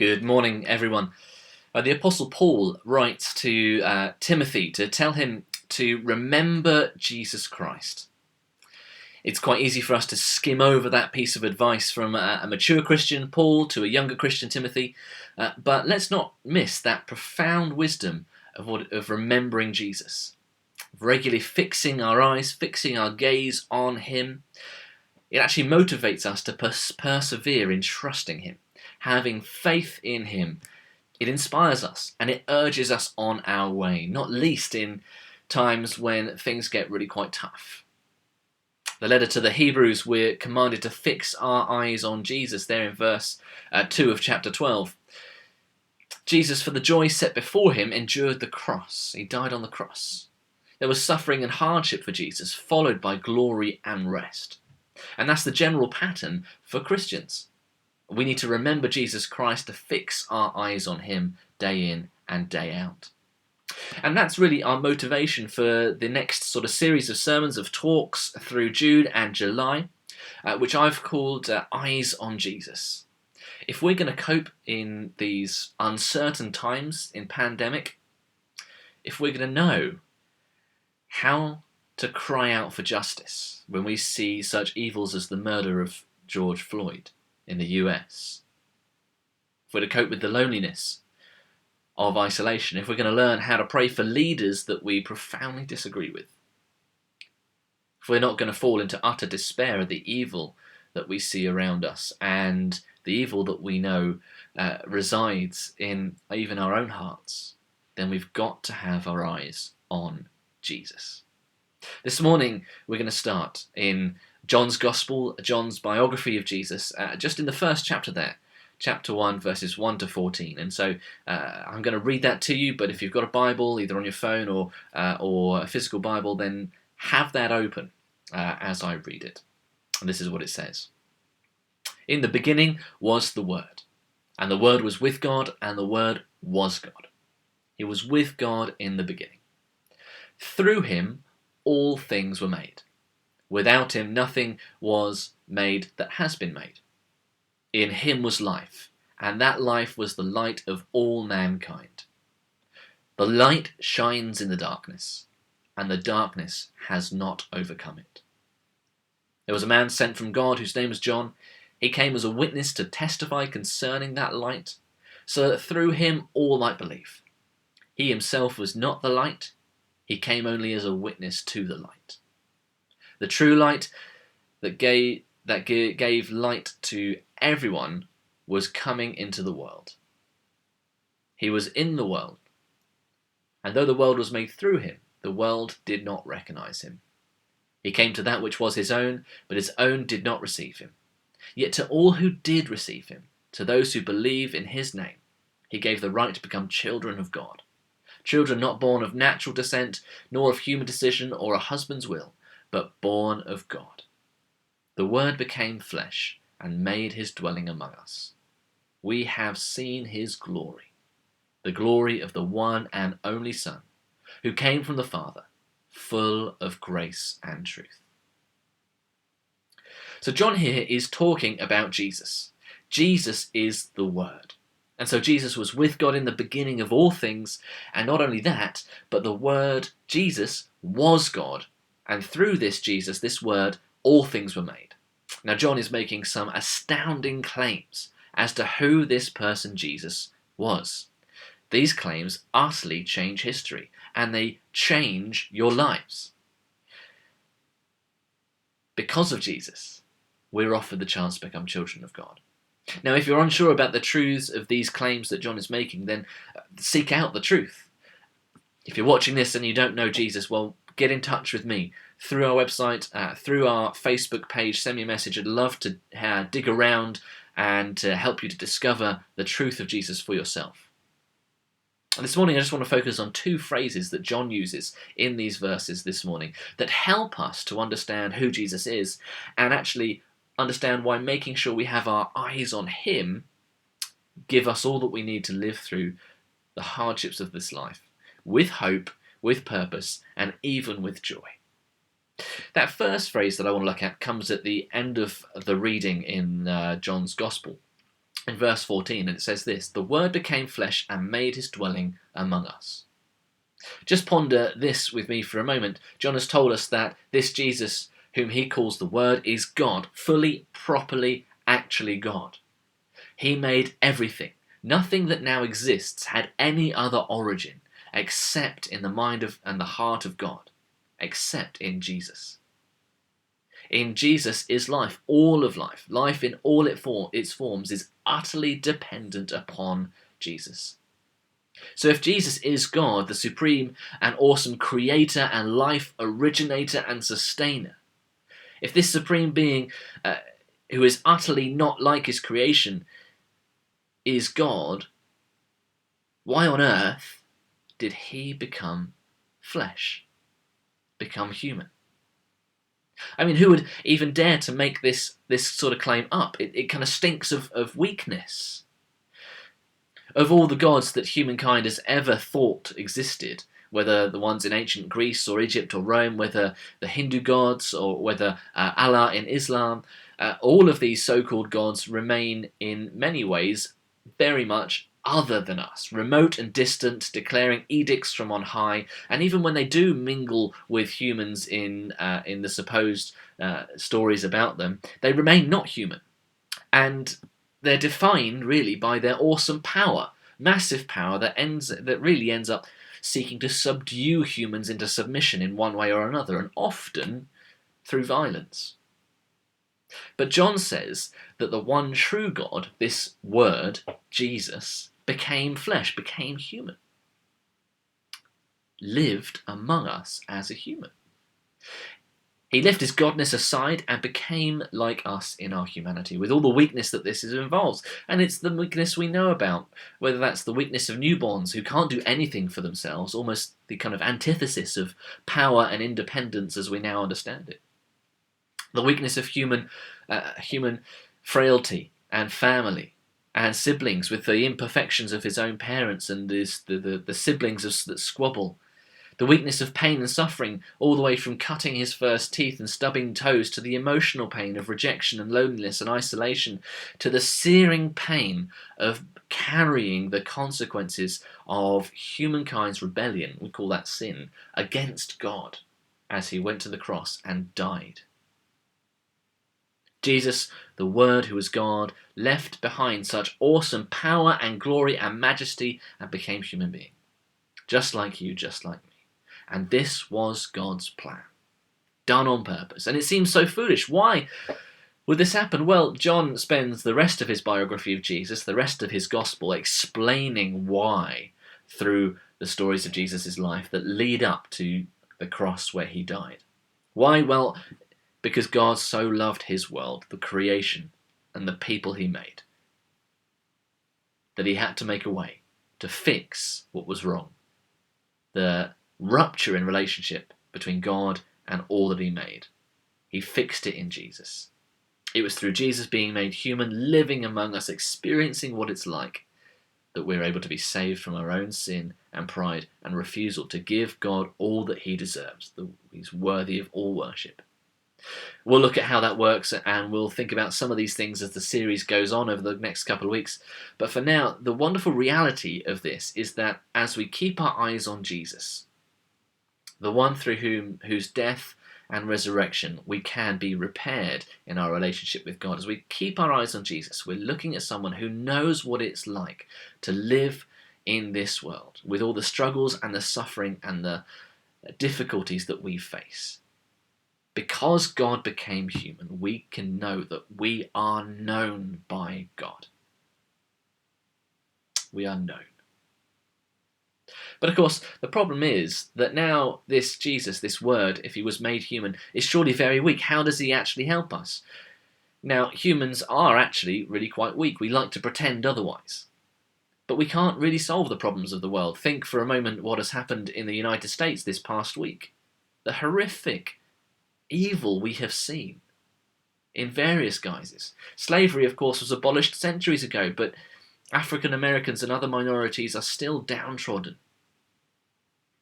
Good morning, everyone. The Apostle Paul writes to Timothy to tell him to remember Jesus Christ. It's quite easy for us to skim over that piece of advice from a mature Christian, Paul, to a younger Christian, Timothy, but let's not miss that profound wisdom of remembering Jesus, of regularly fixing our eyes, fixing our gaze on him. It actually motivates us to persevere in trusting him, having faith in him. It inspires us and it urges us on our way, not least in times when things get really quite tough. The letter to the Hebrews, we're commanded to fix our eyes on Jesus there in verse 2 of chapter 12. Jesus, for the joy set before him, endured the cross. He died on the cross. There was suffering and hardship for Jesus, followed by glory and rest. And that's the general pattern for Christians. We need to remember Jesus Christ, to fix our eyes on him day in and day out. And that's really our motivation for the next sort of series of sermons, of talks through June and July, which I've called Eyes on Jesus. If we're going to cope in these uncertain times in pandemic, if we're going to know how to cry out for justice when we see such evils as the murder of George Floyd in the US, if we're to cope with the loneliness of isolation, if we're going to learn how to pray for leaders that we profoundly disagree with, if we're not going to fall into utter despair of the evil that we see around us and the evil that we know resides in even our own hearts, then we've got to have our eyes on Jesus. This morning we're going to start in John's Gospel, John's biography of Jesus, just in the first chapter there, chapter 1, verses 1 to 14. And so I'm going to read that to you, but if you've got a Bible, either on your phone or a physical Bible, then have that open as I read it. And this is what it says. In the beginning was the Word, and the Word was with God, and the Word was God. He was with God in the beginning. Through him all things were made. Without him nothing was made that has been made. In him was life, and that life was the light of all mankind. The light shines in the darkness, and the darkness has not overcome it. There was a man sent from God whose name was John. He came as a witness to testify concerning that light, so that through him all might believe. He himself was not the light. He came only as a witness to the light. The true light that gave light to everyone was coming into the world. He was in the world, and though the world was made through him, the world did not recognize him. He came to that which was his own, but his own did not receive him. Yet to all who did receive him, to those who believe in his name, he gave the right to become children of God. Children not born of natural descent, nor of human decision or a husband's will, but born of God. The Word became flesh and made his dwelling among us. We have seen his glory, the glory of the one and only Son, who came from the Father, full of grace and truth. So John here is talking about Jesus. Jesus is the Word. And so Jesus was with God in the beginning of all things, and not only that, but the Word, Jesus, was God. And through this Jesus, this Word, all things were made. Now John is making some astounding claims as to who this person Jesus was. These claims utterly change history, and they change your lives. Because of Jesus, we're offered the chance to become children of God. Now, if you're unsure about the truths of these claims that John is making, then seek out the truth. If you're watching this and you don't know Jesus, well, get in touch with me through our website, through our Facebook page. Send me a message. I'd love to dig around and help you to discover the truth of Jesus for yourself. And this morning I just want to focus on two phrases that John uses in these verses this morning that help us to understand who Jesus is and actually understand why making sure we have our eyes on him give us all that we need to live through the hardships of this life with hope, with purpose, and even with joy. That first phrase that I want to look at comes at the end of the reading in John's Gospel. in verse 14, and it says this: "The Word became flesh and made his dwelling among us." Just ponder this with me for a moment. John has told us that this Jesus, whom he calls the Word, is God, fully, properly, actually God. He made everything. Nothing that now exists had any other origin except in the mind of and the heart of God, except in Jesus. In Jesus is life, all of life. Life in all its forms is utterly dependent upon Jesus. So if Jesus is God, the supreme and awesome creator and life originator and sustainer, if this supreme being, who is utterly not like his creation, is God, why on earth did he become flesh, become human? I mean, who would even dare to make this sort of claim up? It kind of stinks of weakness. Of all the gods that humankind has ever thought existed, whether the ones in ancient Greece or Egypt or Rome, whether the Hindu gods or whether Allah in Islam, all of these so-called gods remain in many ways very much other than us, remote and distant, declaring edicts from on high, and even when they do mingle with humans in the supposed stories about them, they remain not human, and they're defined really by their awesome power, massive power that really ends up seeking to subdue humans into submission in one way or another, and often through violence. But John says that the one true God, this Word, Jesus, became flesh, became human, lived among us as a human. He left his godness aside and became like us in our humanity, with all the weakness that this involves. And it's the weakness we know about, whether that's the weakness of newborns who can't do anything for themselves, almost the kind of antithesis of power and independence as we now understand it. The weakness of human frailty and family and siblings, with the imperfections of his own parents and the siblings that squabble. The weakness of pain and suffering, all the way from cutting his first teeth and stubbing toes to the emotional pain of rejection and loneliness and isolation, to the searing pain of carrying the consequences of humankind's rebellion, we call that sin, against God as he went to the cross and died. Jesus, the Word who was God, left behind such awesome power and glory and majesty and became human being. Just like you, just like me. And this was God's plan, done on purpose. And it seems so foolish. Why would this happen? Well, John spends the rest of his biography of Jesus, the rest of his gospel, explaining why through the stories of Jesus' life that lead up to the cross where he died. Why? Well, because God so loved his world, the creation, and the people he made, that he had to make a way to fix what was wrong. The rupture in relationship between God and all that he made. He fixed it in Jesus. It was through Jesus being made human, living among us, experiencing what it's like, that we're able to be saved from our own sin and pride and refusal to give God all that he deserves. He's worthy of all worship. We'll look at how that works, and we'll think about some of these things as the series goes on over the next couple of weeks. But for now, the wonderful reality of this is that as we keep our eyes on Jesus, the one through whose death and resurrection we can be repaired in our relationship with God, as we keep our eyes on Jesus, we're looking at someone who knows what it's like to live in this world with all the struggles and the suffering and the difficulties that we face. Because God became human, we can know that we are known by God. We are known. But of course, the problem is that now this Jesus, this Word, if he was made human, is surely very weak. How does he actually help us? Now, humans are actually really quite weak. We like to pretend otherwise. But we can't really solve the problems of the world. Think for a moment what has happened in the United States this past week. The horrific evil we have seen in various guises. Slavery, of course, was abolished centuries ago, but African Americans and other minorities are still downtrodden.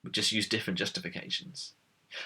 We just use different justifications.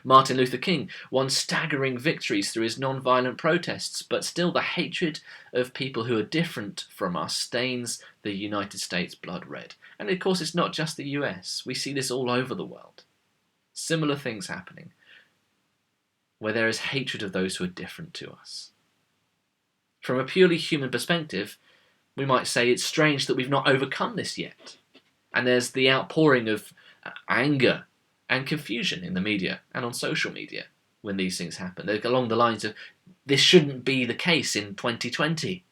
Martin Luther King won staggering victories through his non-violent protests, but still the hatred of people who are different from us stains the United States blood red. And of course, it's not just the US. We see this all over the world. Similar things happening, where there is hatred of those who are different to us. From a purely human perspective, we might say it's strange that we've not overcome this yet. And there's the outpouring of anger and confusion in the media and on social media when these things happen. They're along the lines of, this shouldn't be the case in 2020.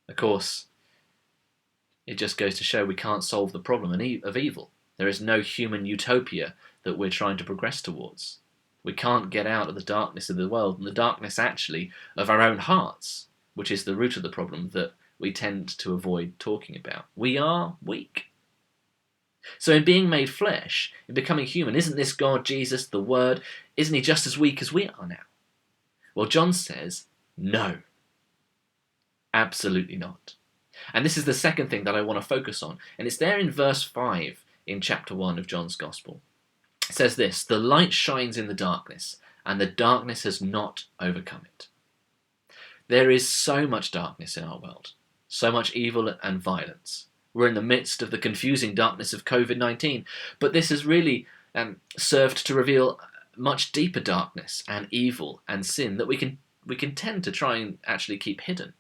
Of course, it just goes to show we can't solve the problem of evil. There is no human utopia that we're trying to progress towards. We can't get out of the darkness of the world and the darkness actually of our own hearts, which is the root of the problem that we tend to avoid talking about. We are weak. So in being made flesh, in becoming human, isn't this God, Jesus, the Word, isn't he just as weak as we are now? Well, John says, no. Absolutely not. And this is the second thing that I want to focus on. And it's there in verse 5 in chapter 1 of John's Gospel. It says this, the light shines in the darkness, and the darkness has not overcome it. There is so much darkness in our world, so much evil and violence. We're in the midst of the confusing darkness of COVID-19, but this has really served to reveal much deeper darkness and evil and sin that we can tend to try and actually keep hidden.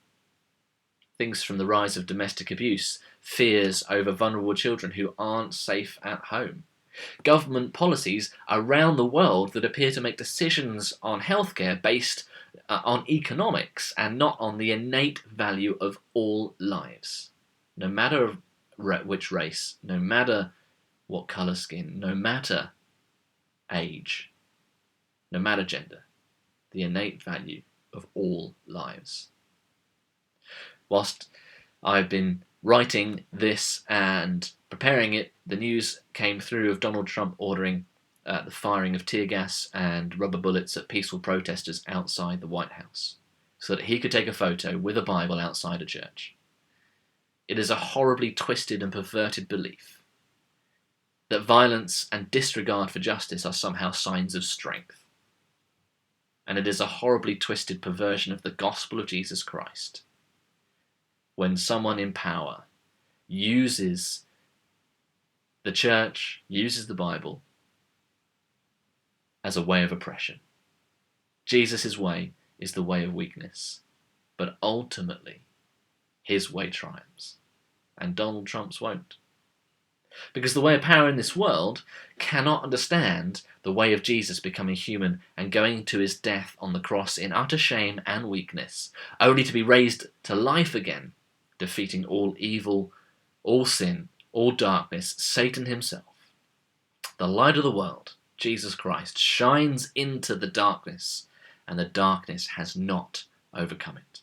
Things from the rise of domestic abuse, fears over vulnerable children who aren't safe at home, government policies around the world that appear to make decisions on healthcare based on economics and not on the innate value of all lives. No matter which race, no matter what colour skin, no matter age, no matter gender, the innate value of all lives. Whilst I've been writing this and preparing it, the news came through of Donald Trump ordering the firing of tear gas and rubber bullets at peaceful protesters outside the White House so that he could take a photo with a Bible outside a church. It is a horribly twisted and perverted belief that violence and disregard for justice are somehow signs of strength. And it is a horribly twisted perversion of the gospel of Jesus Christ when someone in power uses the church, uses the Bible as a way of oppression. Jesus' way is the way of weakness, but ultimately his way triumphs, and Donald Trump's won't. Because the way of power in this world cannot understand the way of Jesus becoming human and going to his death on the cross in utter shame and weakness, only to be raised to life again, defeating all evil, all sin, all darkness, Satan himself. The light of the world, Jesus Christ, shines into the darkness, and the darkness has not overcome it.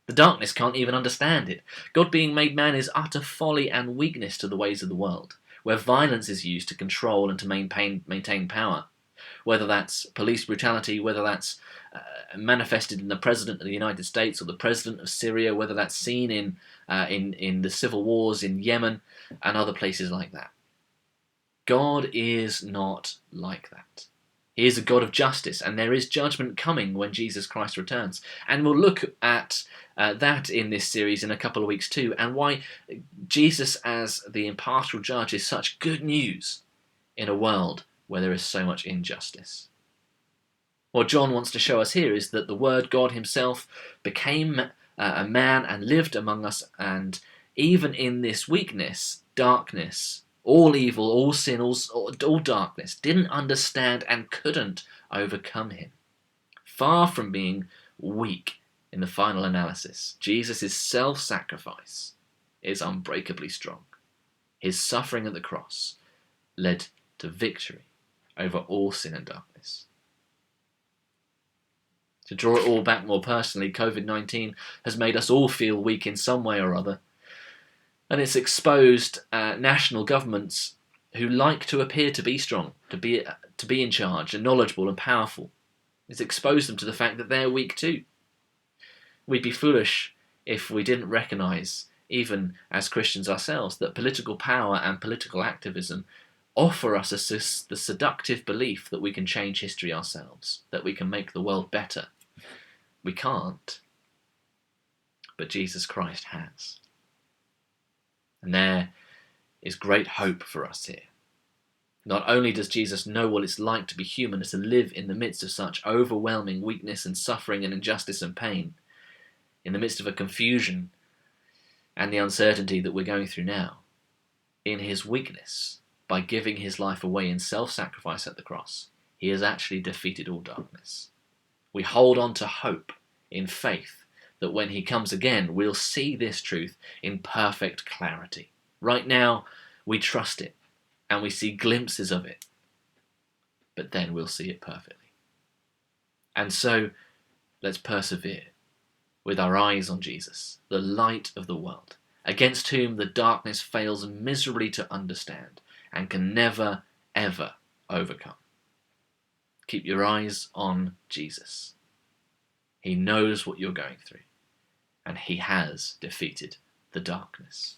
The darkness can't even understand it. God being made man is utter folly and weakness to the ways of the world, where violence is used to control and to maintain power. Whether that's police brutality, whether that's manifested in the President of the United States or the President of Syria, whether that's seen in the civil wars in Yemen and other places like that. God is not like that. He is a God of justice, and there is judgment coming when Jesus Christ returns. And we'll look at that in this series in a couple of weeks too, and why Jesus as the impartial judge is such good news in a world where there is so much injustice. What John wants to show us here is that the Word, God himself, became a man and lived among us, and even in this weakness, darkness, all evil, all sin, all darkness, didn't understand and couldn't overcome him. Far from being weak in the final analysis, Jesus' self-sacrifice is unbreakably strong. His suffering at the cross led to victory over all sin and darkness. To draw it all back more personally, COVID-19 has made us all feel weak in some way or other. And it's exposed national governments who like to appear to be strong, to be in charge and knowledgeable and powerful. It's exposed them to the fact that they're weak too. We'd be foolish if we didn't recognise, even as Christians ourselves, that political power and political activism offer us the seductive belief that we can change history ourselves, that we can make the world better. We can't, but Jesus Christ has. And there is great hope for us here. Not only does Jesus know what it's like to be human and to live in the midst of such overwhelming weakness and suffering and injustice and pain, in the midst of a confusion and the uncertainty that we're going through now, in his weakness, by giving his life away in self-sacrifice at the cross, he has actually defeated all darkness. We hold on to hope in faith that when he comes again, we'll see this truth in perfect clarity. Right now, we trust it and we see glimpses of it, but then we'll see it perfectly. And so, let's persevere with our eyes on Jesus, the light of the world, against whom the darkness fails miserably to understand and can never, ever overcome. Keep your eyes on Jesus. He knows what you're going through, and he has defeated the darkness.